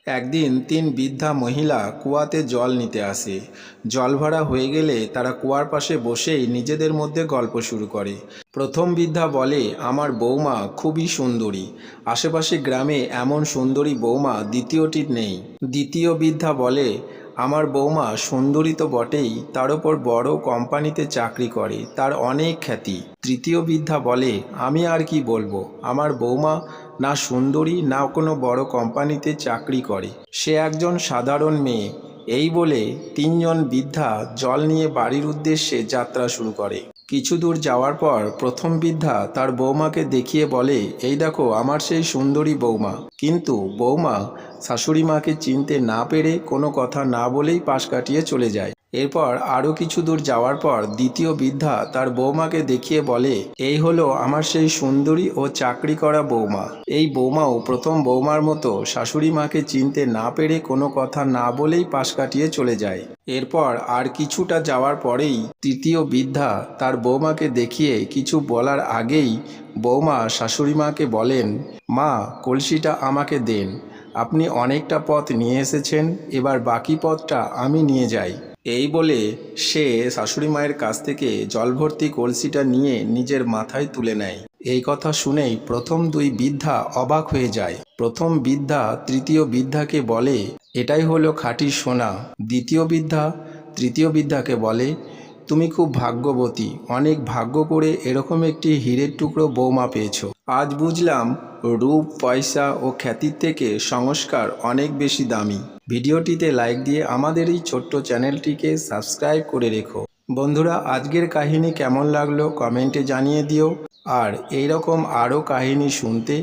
একদিন তিন বৃদ্ধা মহিলা কুয়াতে জল নিতে আসে। জল ভরা হয়ে গেলে তারা কুয়ার পাশে বসেই নিজেদের মধ্যে গল্প শুরু করে। প্রথম বৃদ্ধা বলে, আমার বৌমা খুবই সুন্দরী, আশেপাশে গ্রামে এমন সুন্দরী বৌমা দ্বিতীয়টি নেই। দ্বিতীয় বৃদ্ধা বলে, আমার বৌমা সুন্দরী তো বটেই, তার ওপর বড় কোম্পানিতে চাকরি করে, তার অনেক খ্যাতি। তৃতীয় বৃদ্ধা বলে, আমি আর কি বলবো, আমার বৌমা না সুন্দরী না কোনো বড় কোম্পানিতে চাকরি করে, সে একজন সাধারণ মেয়ে। এই বলে তিনজন বৃদ্ধা জল নিয়ে বাড়ির উদ্দেশ্যে যাত্রা শুরু করে। কিছু দূর যাওয়ার পর প্রথম বৃদ্ধা তার বৌমাকে দেখিয়ে বলে, এই দেখো আমার সেই সুন্দরী বৌমা। কিন্তু বৌমা শাশুড়ি মাকে চিনতে না পেরে কোনো কথা না বলেই পাশ কাটিয়ে চলে যায়। এরপর আরও কিছু দূর যাওয়ার পর দ্বিতীয় বৃদ্ধা তার বৌমাকে দেখিয়ে বলে, এই হলো আমার সেই সুন্দরী ও চাকরি করা বৌমা। এই বৌমাও প্রথম বৌমার মতো শাশুড়ি মাকে চিনতে না পেরে কোনো কথা না বলেই পাশ কাটিয়ে চলে যায়। এরপর আর কিছুটা যাওয়ার পরেই তৃতীয় বৃদ্ধা তার বৌমাকে দেখিয়ে কিছু বলার আগেই বৌমা শাশুড়ি মাকে বলেন, মা কলসিটা আমাকে দেন, আপনি অনেকটা পথ নিয়ে এসেছেন, এবার বাকি পথটা আমি নিয়ে যাই। এই বলে সে শাশুড়ি মায়ের কাছ থেকে জল ভর্তি কলসিটা নিয়ে নিজের মাথায় তুলে নেয়। এই কথা শুনেই প্রথম দুই বৃদ্ধা অবাক হয়ে যায়। প্রথম বৃদ্ধা তৃতীয় বৃদ্ধাকে বলে, এটাই হলো খাঁটি সোনা। দ্বিতীয় বৃদ্ধা তৃতীয় বৃদ্ধাকে বলে, তুমি খুব ভাগ্যবতী, অনেক ভাগ্য করে এরকম একটি হীরের টুকরো বৌমা পেয়েছো। আজ বুঝলাম রূপ, পয়সা ও খ্যাতির থেকে সংস্কার অনেক বেশি দামি। ভিডিওটিতে লাইক দিয়ে আমাদের এই ছোট্ট চ্যানেলটিকে সাবস্ক্রাইব করে রেখো। বন্ধুরা, আজকের কাহিনী কেমন লাগলো কমেন্টে জানিয়ে দিও। আর এই রকম আরও কাহিনী শুনতে